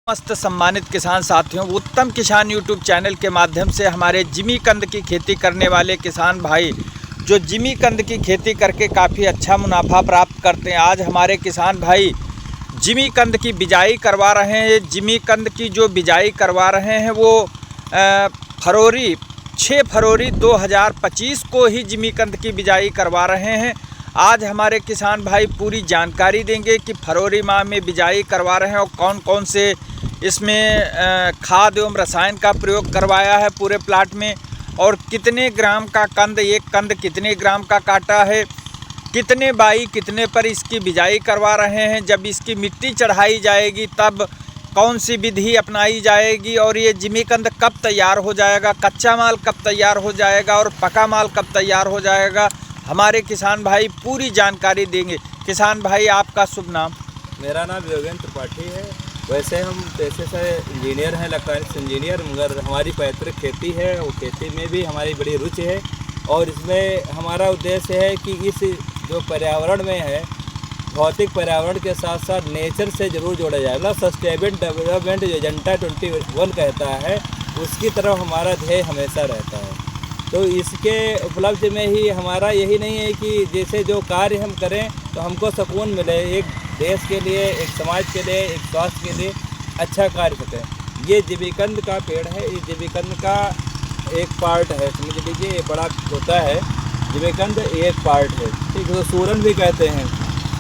मस्त सम्मानित किसान साथियों, उत्तम किसान यूट्यूब चैनल के माध्यम से हमारे जिमीकंद की खेती करने वाले किसान भाई जो जिमीकंद की खेती करके काफ़ी अच्छा मुनाफा प्राप्त करते हैं, आज हमारे किसान भाई जिमीकंद की बिजाई करवा रहे हैं। जिमीकंद की जो बिजाई करवा रहे हैं वो 6 फरवरी 2025 को ही जिमीकंद की बिजाई करवा रहे हैं। आज हमारे किसान भाई पूरी जानकारी देंगे कि फरवरी माह में बिजाई करवा रहे हैं और कौन कौन से इसमें खाद एवं रसायन का प्रयोग करवाया है पूरे प्लाट में, और कितने ग्राम का कंद, एक कंद कितने ग्राम का काटा है, कितने बाई कितने पर इसकी बिजाई करवा रहे हैं, जब इसकी मिट्टी चढ़ाई जाएगी तब कौन सी विधि अपनाई जाएगी, और ये जिमीकंद कब तैयार हो जाएगा, कच्चा माल कब तैयार हो जाएगा और पका माल कब तैयार हो जाएगा, हमारे किसान भाई पूरी जानकारी देंगे। किसान भाई आपका शुभ नाम? मेरा नाम योगेंद्र त्रिपाठी है। वैसे हम पेशे से इंजीनियर हैं, इलेक्ट्रॉनिक्स इंजीनियर, मगर हमारी पैतृक खेती है और खेती में भी हमारी बड़ी रुचि है। और इसमें हमारा उद्देश्य है कि इस जो पर्यावरण में है, भौतिक पर्यावरण के साथ साथ नेचर से ज़रूर जोड़ा जाए, मतलब सस्टेनेबल डेवलपमेंट एजेंडा 21 कहता है, उसकी तरफ हमारा ध्येय हमेशा रहता है। तो इसके उपलब्ध में ही हमारा यही नहीं है कि जैसे जो कार्य हम करें तो हमको सुकून मिले, एक देश के लिए, एक समाज के लिए, एक स्वास्थ्य के लिए अच्छा कार्य करें। ये जिमीकंद का पेड़ है, ये जिमीकंद का एक पार्ट है, समझ लीजिए, ये बड़ा होता है जिमीकंद, एक पार्ट है, ठीक है, सूरन भी कहते हैं।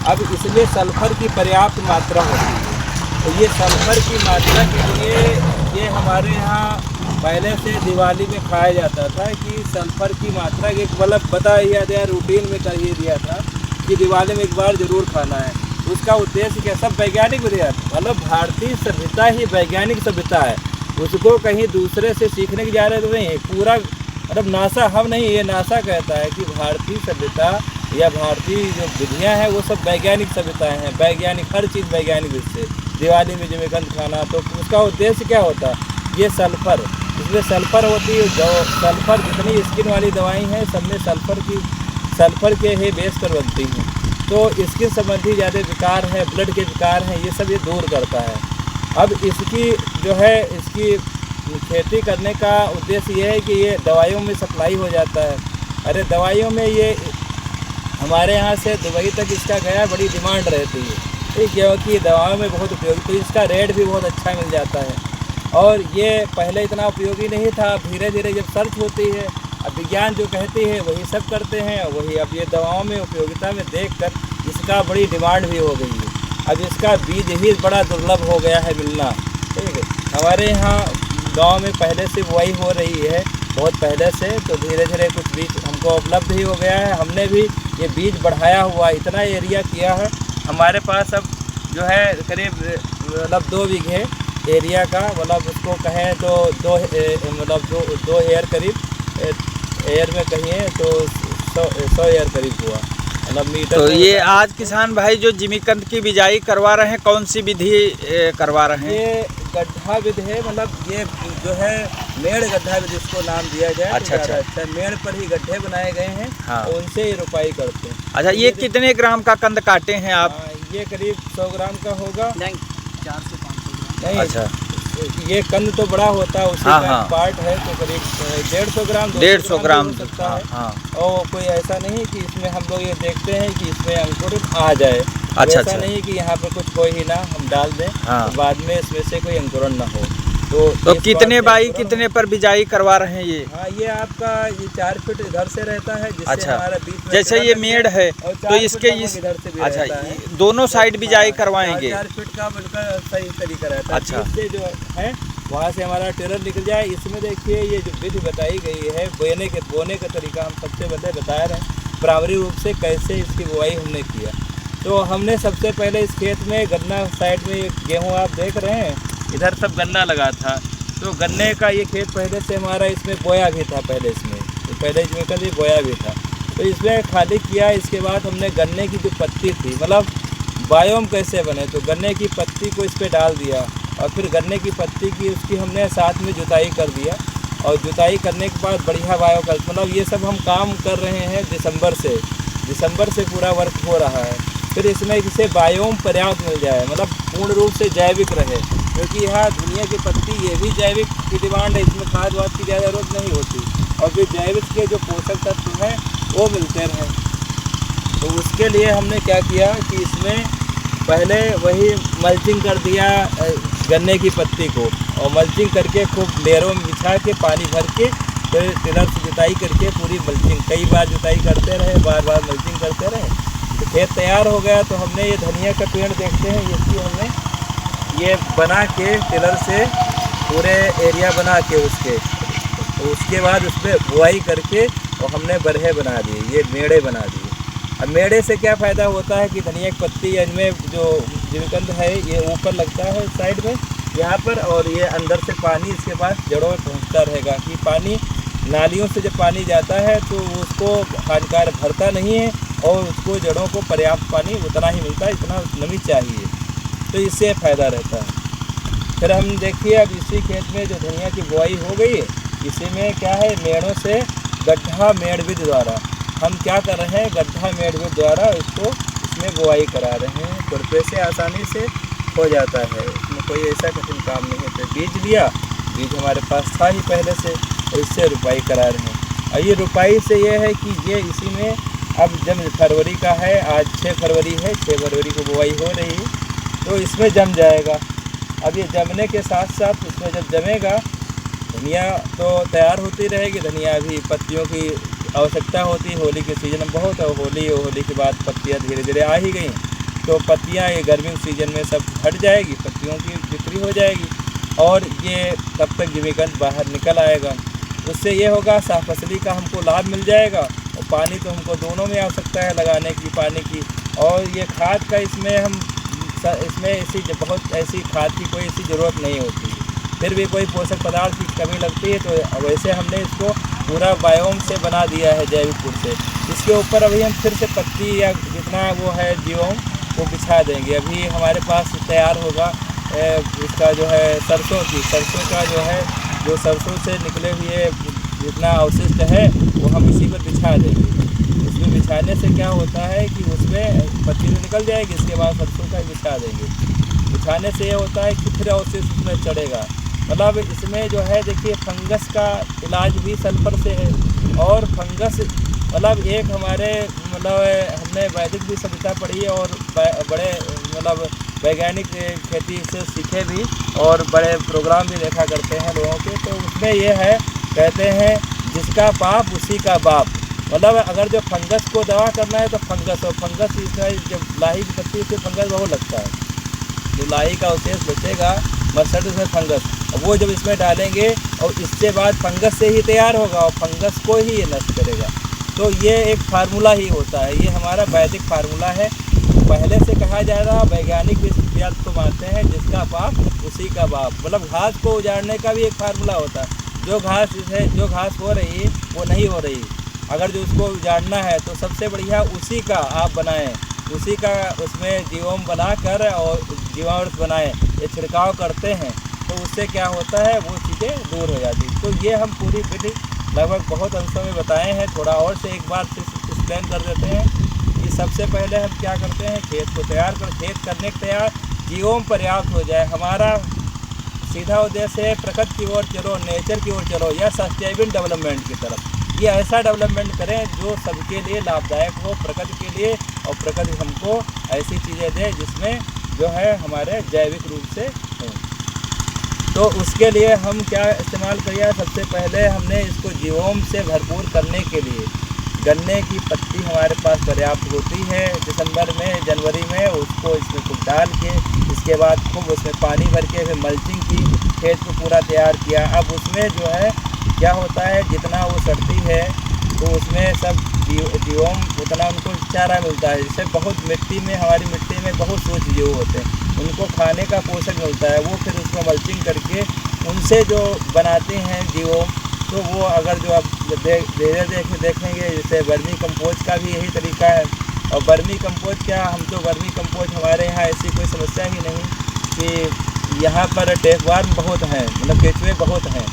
अब इसमें सल्फर की पर्याप्त मात्रा होती है, तो ये सल्फर की मात्रा के लिए ये हमारे यहाँ पहले से दिवाली में खाया जाता था कि सल्फर की मात्रा एक मतलब बताया गया, रूटीन में कर ही दिया था कि दिवाली में एक बार ज़रूर खाना है। उसका उद्देश्य क्या, सब वैज्ञानिक विधि, मतलब भारतीय सभ्यता ही वैज्ञानिक सभ्यता है, उसको कहीं दूसरे से सीखने की जा रहे तो नहीं, पूरा मतलब नासा हम नहीं, ये नासा कहता है कि भारतीय सभ्यता या भारतीय जो विधियाँ हैं वो सब वैज्ञानिक सभ्यताएँ हैं, वैज्ञानिक, हर चीज़ वैज्ञानिक विधि से। दिवाली में जिमीकंद खाना, तो उसका उद्देश्य क्या होता है, ये सल्फर, इसमें सल्फर होती है, जो सल्फर जितनी स्किन वाली दवाई हैं सब में सल्फर के ही बेस पर बनती हैं। तो स्किन संबंधी ज़्यादा विकार है, ब्लड के विकार हैं, ये सब ये दूर करता है। अब इसकी जो है, इसकी खेती करने का उद्देश्य ये है कि ये दवाइयों में सप्लाई हो जाता है। अरे दवाइयों में ये हमारे यहाँ से दुबई तक इसका गया, बड़ी डिमांड रहती है, ठीक, क्योंकि दवाओं में बहुत उपयोगी, तो इसका रेट भी बहुत अच्छा मिल जाता है। और ये पहले इतना उपयोगी नहीं था, धीरे धीरे जब सर्च होती है, अब विज्ञान जो कहती है वही सब करते हैं, वही अब ये दवाओं में उपयोगिता में देखकर इसका बड़ी डिमांड भी हो गई है। अब इसका बीज ही बड़ा दुर्लभ हो गया है मिलना, ठीक है। हमारे यहाँ गांव में पहले से बुआई हो रही है, बहुत पहले से, तो धीरे धीरे कुछ बीज हमको उपलब्ध ही हो गया है। हमने भी ये बीज बढ़ाया हुआ, इतना एरिया किया है हमारे पास। अब जो है करीब मतलब 2 बीघे एरिया का, मतलब उसको कहें तो दो एयर करीब, एयर में कहिए तो 100 एयर करीब हुआ, मतलब मीटर। तो ये आज किसान भाई जो जिमीकंद की बिजाई करवा रहे हैं, कौन सी विधि करवा रहे हैं? ये गड्ढा विधि है, मतलब ये जो है मेड़ गड्ढा विधि इसको नाम दिया जाए। अच्छा, मेड़ पर ही गड्ढे बनाए गए हैं, हाँ। उनसे ही रुपाई करते हैं। अच्छा, ये कितने ग्राम का कंद काटे हैं आप? ये करीब 100 ग्राम का होगा, नहीं 400 से 500 ग्राम। नहीं, अच्छा, ये कंद तो बड़ा होता है, उसी का पार्ट है, तो करीब 150 ग्राम 150 ग्राम हो सकता है। और कोई ऐसा नहीं कि इसमें हम लोग ये देखते हैं कि इसमें अंकुर आ जाए, अच्छा, ऐसा नहीं कि यहाँ पर कुछ कोई ही ना हम डाल दें, तो बाद में इसमें से कोई अंकुरण ना हो। तो कितने बाई कितने पर बिजाई करवा रहे हैं ये? हाँ, ये आपका ये 4 फीट इधर से रहता है, जिससे अच्छा, हमारा बीच में जैसे ये मेड़ है तो इसके इधर से भी अच्छा, रहता है, दोनों साइड बिजाई करवाएंगे। 4 फीट का बिल्कुल सही तरीका रहता है। अच्छा, इससे जो है वहाँ से हमारा टेरर निकल जाए। इसमें देखिए ये जो विधि बताई गई है बोने का तरीका हम सबसे पहले बता रहे हैं, प्राइमरी रूप से कैसे इसकी बुआई हमने किया। तो हमने सबसे पहले इस खेत में गन्ना साइड में गेहूँ आप देख रहे हैं, इधर सब गन्ना लगा था, तो गन्ने का ये खेत पहले से हमारा इसमें बोया भी था, पहले इसमें कभी बोया भी था, तो इसमें खाली किया। इसके बाद हमने गन्ने की जो पत्ती थी, मतलब बायोम कैसे बने, तो गन्ने की पत्ती को इस पर डाल दिया, और फिर गन्ने की पत्ती की उसकी हमने साथ में जुताई कर दिया, और जुताई करने के बाद बढ़िया बायोगैस, मतलब ये सब हम काम कर रहे हैं दिसंबर से पूरा वर्क हो रहा है। फिर इसमें किसे बायोम पर्याप्त मिल जाए, मतलब पूर्ण रूप से जैविक रहे, क्योंकि यहाँ धनिया की पत्ती ये भी जैविक की डिमांड है, इसमें खाद वाद की ज़्यादा जरूरत नहीं होती, और फिर जैविक के जो पोषक तत्व हैं वो मिलते रहें। तो उसके लिए हमने क्या किया कि इसमें पहले वही मल्चिंग कर दिया गन्ने की पत्ती को, और मल्चिंग करके खूब लेयरों में बिछा के पानी भर के फिर टिलर से जुताई करके पूरी मल्चिंग कई बार जुताई करते रहे, बार बार मल्चिंग करते रहे, तो खेत तैयार हो गया। तो हमने ये धनिया का पेड़ देखते हैं, इसकी हमने ये बना के टिलर से पूरे एरिया बना के उसके बाद उस पर बुआई करके और हमने बरहे बना दिए, ये मेड़े बना दिए। अब मेड़े से क्या फ़ायदा होता है कि धनिया की पत्ती इनमें जो जिमीकंद है ये ऊपर लगता है साइड में यहाँ पर, और ये अंदर से पानी इसके पास जड़ों में पहुँचता रहेगा, कि पानी नालियों से जब पानी जाता है तो उसको हानिकार भरता नहीं है, और उसको जड़ों को पर्याप्त पानी उतना ही मिलता है, इतना नमी चाहिए, तो इससे फ़ायदा रहता है। फिर हम देखिए अब इसी खेत में जो धनिया की बुआई हो गई है, इसी में क्या है मेड़ों से गड्ढा मेड़ विधि द्वारा हम क्या कर रहे हैं, गड्ढा मेड़ विधि द्वारा इसमें बुआई करा रहे हैं। खुरपे से आसानी से हो जाता है, इसमें कोई ऐसा कठिन काम नहीं है। तो बीज लिया, बीज हमारे पास था ही पहले से, और इससे रुपाई करा रहे हैं। और ये रुपाई से ये है कि ये इसी में अब जब फरवरी का है, आज 6 फरवरी है, 6 फरवरी को बुआई हो रही है, तो इसमें जम जाएगा। अब ये जमने के साथ साथ इसमें जब जमेगा, धनिया तो तैयार होती रहेगी। धनिया अभी पत्तियों की आवश्यकता होती है, होली के सीज़न में बहुत, और होली के बाद पत्तियाँ धीरे धीरे आ ही गई, तो पत्तियाँ ये गर्मी के सीज़न में सब हट जाएगी, पत्तियों की बिक्री हो जाएगी, और ये तब तक जिमीकंद बाहर निकल आएगा। उससे ये होगा साफ फसली का हमको लाभ मिल जाएगा, और पानी तो हमको दोनों में आवश्यकता है लगाने की, पानी की, और ये खाद का इसमें बहुत ऐसी खाद की कोई ऐसी ज़रूरत नहीं होती। फिर भी कोई पोषक पदार्थ की कमी लगती है, तो वैसे हमने इसको पूरा बायोम से बना दिया है, जैविक रूप से। इसके ऊपर अभी हम फिर से पत्ती या जितना वो है जीवोम वो बिछा देंगे। अभी हमारे पास तैयार होगा इसका जो है सरसों का जो सरसों से निकले हुए जितना अवशिष्ट है वो हम इसी पर बिछा देंगे। इसमें बिछाने से क्या होता है कि उसमें पत्ती तो निकल जाएगी, इसके बाद सरसों का बिछा देंगे। बिछाने से ये होता है कि फिर अवशिष्ट उसमें चढ़ेगा, मतलब इसमें जो है देखिए फंगस का इलाज भी सल्फर से है, और फंगस मतलब एक हमारे हमने वैदिक भी सभ्यता पढ़ी है, और बड़े वैज्ञानिक खेती से सीखे भी, और बड़े प्रोग्राम भी देखा करते हैं लोगों के। तो उसमें ये है, कहते हैं जिसका पाप उसी का बाप, मतलब अगर जो फंगस को दवा करना है तो फंगस, और फंगस इसमें जब लाही की पत्ती से फंगस बहुत लगता है, जो लाही का अवशेष बचेगा मस्टर्ड उसमें फंगस, वो जब इसमें डालेंगे और इसके बाद फंगस से ही तैयार होगा, और फंगस को ही ये नष्ट करेगा। तो ये एक फार्मूला ही होता है, ये हमारा वैदिक फार्मूला है। पहले से कहा जा रहा, वैज्ञानिक भी इस बात को मानते हैं, जिसका पाप उसी का बाप, मतलब घास को उजाड़ने का भी एक फार्मूला होता है। जो घास हो रही है वो नहीं हो रही, अगर जो उसको उजाड़ना है तो सबसे बढ़िया उसी का आप बनाएं, उसी का उसमें जीवोम बनाकर और जीवामृत बनाएं, ये छिड़काव करते हैं, तो उससे क्या होता है वो चीज़ें दूर हो जाती। तो ये हम पूरी विधि लगभग बहुत अंशों में बताए हैं, थोड़ा और से एक बार एक्सप्लेन कर देते हैं कि सबसे पहले हम क्या करते हैं, खेत को खेत करने के तैयार जीवोम पर्याप्त हो जाए। हमारा सीधा उद्देश्य है प्रकृति की ओर चलो, नेचर की ओर चलो, या सस्टेनेबल डेवलपमेंट की तरफ। ये ऐसा डेवलपमेंट करें जो सबके लिए लाभदायक हो, प्रकृति के लिए, और प्रकृति हमको ऐसी चीज़ें दे जिसमें जो है हमारे जैविक रूप से हों। तो उसके लिए हम क्या इस्तेमाल किया, सबसे पहले हमने इसको जीवोम से भरपूर करने के लिए गन्ने की पत्ती हमारे पास पर्याप्त होती है, दिसंबर में जनवरी में उसको इसमें खूब डाल के, इसके बाद खूब उसमें पानी भर के फिर मल्चिंग की, खेत को पूरा तैयार किया। अब उसमें जो है क्या होता है, जितना वो सड़ती है तो उसमें सब जीवोम उतना उनको चारा मिलता है। जैसे बहुत मिट्टी में, हमारी मिट्टी में बहुत सूक्ष्म जीव होते हैं, उनको खाने का पोषक मिलता है, वो फिर उसको मल्चिंग करके उनसे जो बनाते हैं जीवोम, तो वो अगर जो आप धीरे देखेंगे, जैसे वर्मी कंपोस्ट का भी यही तरीका है। और वर्मी कंपोस्ट क्या, हम तो वर्मी कंपोस्ट हमारे यहाँ ऐसी कोई समस्या ही नहीं कि यहाँ पर टेपवार्म बहुत हैं, मतलब केचुए बहुत हैं,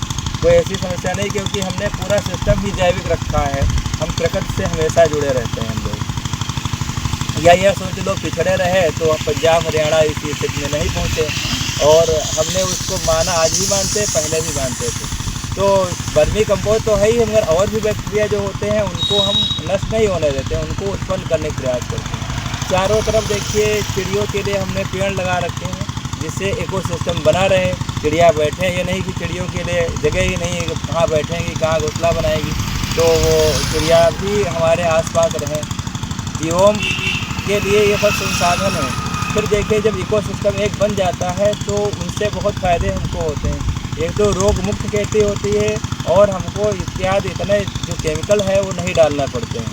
कोई ऐसी समस्या नहीं, क्योंकि हमने पूरा सिस्टम ही जैविक रखा है। हम प्रकृति से हमेशा जुड़े रहते हैं हम लोग। या यह सोच लो पिछड़े रहे तो हम पंजाब हरियाणा इस स्थिति में नहीं पहुँचे, और हमने उसको माना, आज भी मानते, पहले भी मानते थे। तो वर्मी कंपोस्ट तो है ही, मगर और भी बैक्टीरिया जो होते हैं उनको हम नष्ट नहीं होने देते हैं, उनको उत्पन्न करने का प्रयास करते हैं। चारों तरफ देखिए चिड़ियों के लिए हमने पेड़ लगा रखे हैं, जिससे इकोसिस्टम बना रहे, चिड़िया बैठे। ये नहीं कि चिड़ियों के लिए जगह ही नहीं है, कहाँ बैठेंगी, कहाँ घोंसला बनाएगी, तो वो चिड़िया भी हमारे आसपास रहें। जीवों के लिए ये सब संसाधन है। फिर देखिए जब इकोसिस्टम एक बन जाता है तो उनसे बहुत फ़ायदे हमको होते हैं। एक तो रोग मुक्त खेती होती है, और हमको इत्यादि इतने जो केमिकल है वो नहीं डालना पड़ते हैं,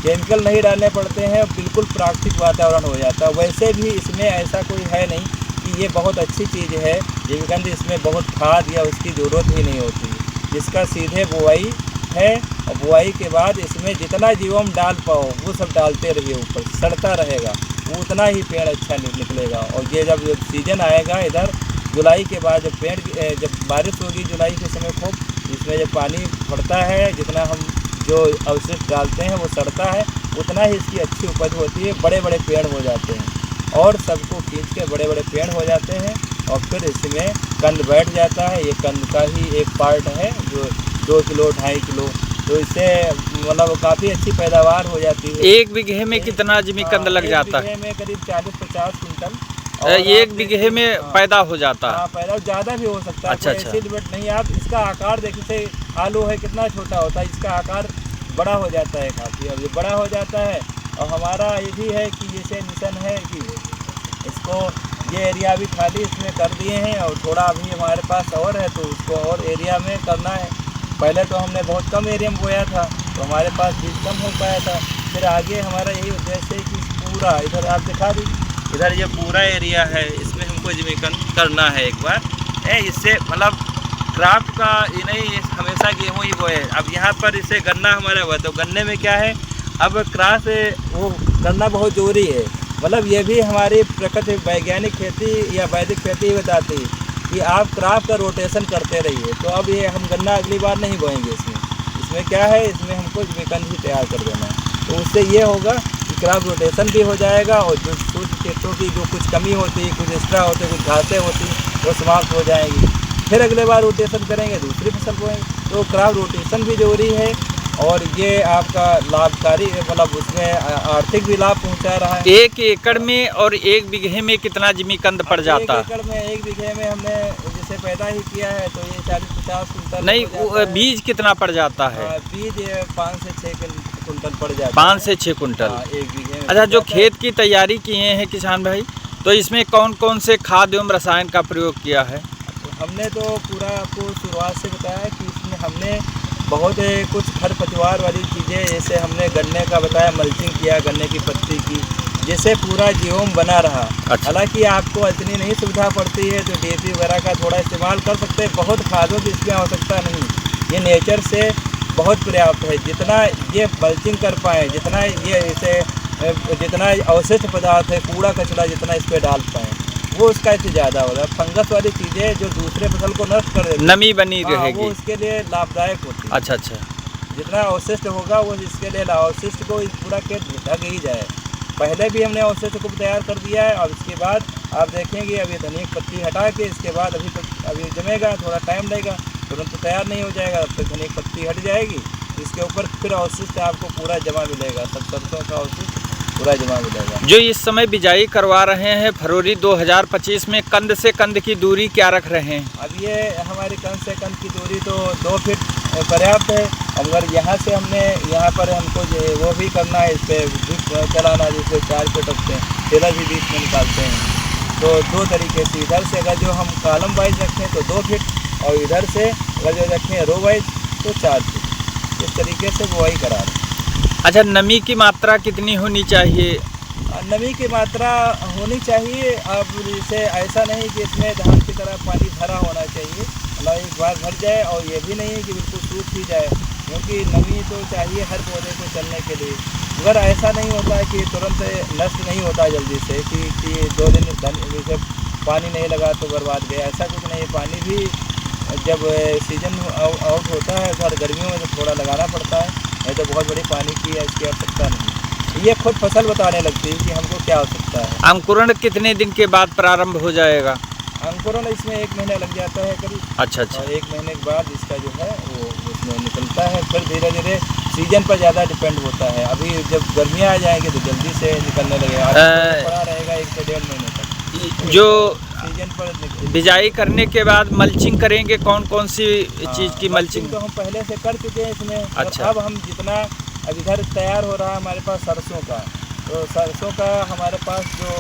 केमिकल नहीं डालने पड़ते हैं, बिल्कुल प्राकृतिक वातावरण हो जाता है। वैसे भी इसमें ऐसा कोई है नहीं कि ये बहुत अच्छी चीज़ है जीविकांत, इसमें बहुत खाद या उसकी ज़रूरत ही नहीं होती। जिसका सीधे बुआई है, और बुआई के बाद इसमें जितना जीवम डाल पाओ वो सब डालते रहिए, ऊपर सड़ता रहेगा, वो उतना ही पेड़ अच्छा निकलेगा। और ये जब सीजन आएगा इधर जुलाई के बाद, जब बारिश होगी जुलाई के समय खूब, इसमें जब पानी पड़ता है, जितना हम जो अवशिष्ट डालते हैं वो सड़ता है, उतना ही इसकी अच्छी उपज होती है, बड़े बड़े पेड़ हो जाते हैं, और सबको खींच के बड़े बड़े पेड़ हो जाते हैं। और फिर इसमें कंद बैठ जाता है, ये कंद का ही एक पार्ट है जो 2 किलो 2.5 किलो, तो इससे मतलब काफ़ी अच्छी पैदावार हो जाती है। 1 बीघे में कितना जिमीकंद लग जाता है? 1 बीघे में करीब 40-50 कुंटल। 1 बीघे में पैदा हो जाता है? हाँ, पैदा ज़्यादा भी हो सकता है। अच्छा। ऐसी लिमिट नहीं। आप इसका आकार देखिए, आलू है कितना छोटा होता है, इसका आकार बड़ा हो जाता है काफ़ी, अब ये बड़ा हो जाता है। और हमारा ये भी है कि जैसे मिशन है कि इसको ये एरिया भी खाली इसमें कर दिए हैं, और थोड़ा अभी हमारे पास और है तो उसको और एरिया में करना है। पहले तो हमने बहुत कम एरिया में बोया था तो हमारे पास बीज कम हो पाया था। फिर आगे हमारा यही उद्देश्य है कि पूरा इधर आप दिखा दीजिए, इधर ये पूरा एरिया है, इसमें हमको जिमीकंद करना है एक बार। इससे मतलब क्राफ्ट का ये नहीं, हमेशा गेहूँ ही बोए। अब यहाँ पर इसे गन्ना हमारा हुआ, तो गन्ने में क्या है, अब क्रास वो करना बहुत ज़रूरी है। मतलब ये भी हमारी प्रकृति वैज्ञानिक खेती या वैदिक खेती ही बताती है कि आप क्राप का रोटेशन करते रहिए। तो अब ये हम गन्ना अगली बार नहीं बोएंगे इसमें क्या है, इसमें हमको जिमीकंद ही तैयार कर देना है। तो उससे ये होगा कि क्रॉप रोटेशन भी हो जाएगा, और जो कुछ खेतों की जो कुछ कमी होती है, कुछ एक्स्ट्रा होते, कुछ घासें होती वो समाप्त हो जाएंगी। फिर अगले बार रोटेशन करेंगे, दूसरी फसल बोएंगे। तो क्रॉप रोटेशन भी जरूरी है, और ये आपका लाभकारी है, मतलब उसमें आर्थिक भी लाभ पहुंचा रहा है। 1 एकड़ में और 1 बीघे में कितना जिमीकंद पड़ जाता है? 1 एकड़ में 1 बीघे में हमने जैसे पैदा ही किया है तो ये 40-50 कुंटल नहीं, बीज कितना पड़ जाता है? बीज 5 से 6 कुंटल पड़ जाता है। 5 से 6 कुंटल 1 बीघे में। अच्छा, जो खेत की तैयारी किए हैं किसान भाई, तो इसमें कौन कौन से खाद एवं रसायन का प्रयोग किया है? हमने तो पूरा आपको शुरुआत से बताया कि इसमें हमने बहुत कुछ खरपतवार वाली चीज़ें, जैसे हमने गन्ने का बताया, मल्चिंग किया गन्ने की पत्ती की, जिससे पूरा जीवोम बना रहा। अच्छा। हालांकि आपको इतनी नहीं सुविधा पड़ती है तो DAP वगैरह का थोड़ा इस्तेमाल कर सकते हैं, बहुत खादों की इसमें आवश्यकता नहीं, ये नेचर से बहुत पर्याप्त है। जितना ये मल्चिंग कर पाएँ, जितना ये इसे जितना अवशिष्ट पदार्थ है, कूड़ा कचरा जितना इस पर डाल पाएँ, वो उसका इससे ज़्यादा होगा। फंगस वाली चीज़ें जो दूसरे फसल को नष्ट कर देती, नमी बनी रहेगी, वो उसके लिए लाभदायक होती है। अच्छा। जितना अवशिष्ट होगा वो इसके लिए अवशिष्ट को इस पूरा खेत ढक ही जाए। पहले भी हमने अवशिष्ट को तैयार कर दिया है, और इसके बाद आप देखेंगे अभी धनिया की पत्ती हटा के इसके बाद अभी जमेगा, थोड़ा टाइम लगेगा, तुरंत तैयार नहीं हो जाएगा। तब तक धनिया की पत्ती हट जाएगी, इसके ऊपर फिर अवशिष्ट आपको पूरा जमा मिलेगा, सब सरसों का अवशिष्ट पूरा जमा मिलेगा। जो इस समय बिजाई करवा रहे हैं फरवरी 2025 में, कंद से कंद की दूरी क्या रख रहे हैं? अब ये हमारी कंद से कंद की दूरी तो 2 फीट पर्याप्त है। अगर यहाँ से हमने यहाँ पर हमको जो वो भी करना है, इस पर भी चलाना, जिससे 4 फीट रखते हैं, तेला भी बीच में निकालते हैं। तो 2 तरीके से, इधर से अगर जो हम कॉलम वाइज रखें तो 2 फीट, और इधर से अगर जो रखें रो वाइज तो 4 फीट। इस तरीके से बुआई करा रहे हैं। अच्छा, नमी की मात्रा कितनी होनी चाहिए? नमी की मात्रा होनी चाहिए। अब जैसे ऐसा नहीं कि इसमें धान की तरह पानी भरा होना चाहिए, मतलब एक बार भर जाए, और ये भी नहीं है कि बिल्कुल सूख ही जाए, क्योंकि नमी तो चाहिए हर पौधे को चलने के लिए। मगर ऐसा नहीं होता है कि तुरंत नष्ट नहीं होता जल्दी से कि 2 दिन जैसे पानी नहीं लगा तो बर्बाद गया, ऐसा कुछ नहीं। पानी भी जब सीजन आउट होता है तो गर्मियों में तो थोड़ा लगाना पड़ता है, नहीं तो बहुत बड़ी पानी की इसकी आवश्यकता नहीं। ये खुद फसल बताने लगती है कि हमको क्या आवश्यकता है। अंकुरण कितने दिन के बाद प्रारंभ हो जाएगा? अंकुरण इसमें 1 महीना लग जाता है करीब। अच्छा अच्छा। और 1 महीने के बाद इसका जो है वो उसमें निकलता है। फिर धीरे धीरे सीजन पर ज़्यादा डिपेंड होता है। अभी जब गर्मियाँ आ जाएंगी तो जल्दी से निकलने लगेगा। पड़ा रहेगा 1 से 1.5 महीने तक। जो सीजन पर बिजाई करने के बाद मल्चिंग करेंगे, कौन कौन सी चीज़ की मल्चिंग? तो हम पहले से कर चुके हैं इसमें। अच्छा। अब हम जितना अब इधर तैयार हो रहा है हमारे पास सरसों का, तो सरसों का हमारे पास जो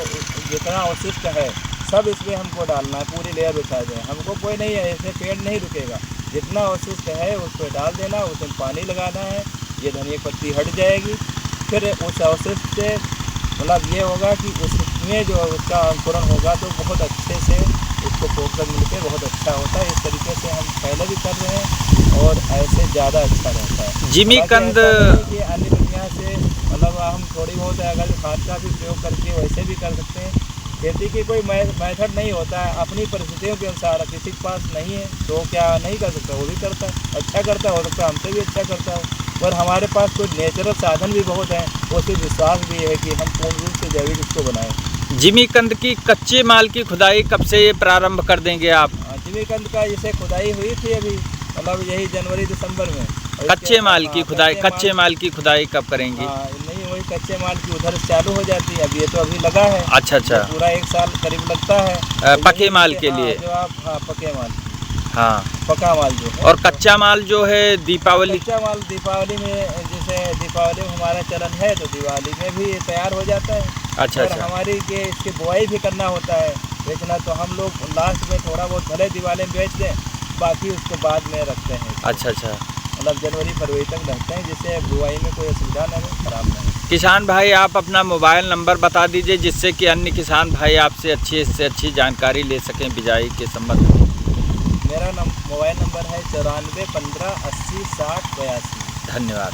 जितना अवशिष्ट है सब इसमें हमको डालना है, पूरी लेयर बिछा दें। हमको कोई नहीं है, ऐसे पेड़ नहीं रुकेगा। जितना अवशिष्ट है उस पर डाल देना, उसमें पानी लगाना है, ये धनिया की पत्ती हट जाएगी। फिर उस अवशिष्ट से मतलब ये होगा कि उसमें जो उसका अंकुरण होगा तो बहुत अच्छे से उसको पोषक मिलकर बहुत अच्छा होता है। इस तरीके से हम पहले भी कर रहे हैं और ऐसे ज़्यादा अच्छा रहता है। जिमीकंद कि अन्य दुनिया से मतलब हम थोड़ी बहुत अगर खाद का भी प्रयोग करके वैसे भी कर सकते हैं। खेती की कोई मेथड नहीं होता है, अपनी परिस्थितियों के अनुसार। किसी के पास नहीं है तो क्या नहीं कर सकता, वो भी करता है, अच्छा करता है, हो सकता है हमसे भी अच्छा करता है। पर हमारे पास कुछ नेचुरल साधन भी बहुत हैं, उससे विश्वास भी है कि हम पूर्ण रूप से जैविक इसको बनाएं। जिमीकंद की कच्चे माल की खुदाई कब से प्रारंभ कर देंगे आप? जिमीकंद का जैसे खुदाई हुई थी अभी मतलब यही जनवरी दिसंबर में। कच्चे माल की खुदाई, कच्चे माल की खुदाई कब करेंगी? नहीं, वही कच्चे माल की उधर चालू हो जाती है। अब ये तो अभी लगा है। अच्छा अच्छा। पूरा 1 साल करीब लगता है पके माल के लिए। जो आप पके माल, हाँ, पका माल जो है। और कच्चा माल जो है दीपावली? कच्चा माल दीपावली में, जैसे दीपावली में हमारा चलन है तो दिवाली में भी तैयार हो जाता है। अच्छा और अच्छा। हमारी के इसकी बुआई भी करना होता है, बेचना। तो हम लोग लास्ट में थोड़ा बहुत भले दिवाली में बेच दें, बाकी उसको बाद में रखते हैं। अच्छा अच्छा। मतलब जनवरी फरवरी तक रखते हैं, जिससे बुआई में कोई असुविधा न हो, खराब न हो। किसान भाई आप अपना मोबाइल नंबर बता दीजिए जिससे कि अन्य किसान भाई आपसे अच्छी से अच्छी जानकारी ले सकें बिजाई के संबंध में। मेरा मोबाइल नंबर है 94 15 80 60 82। धन्यवाद।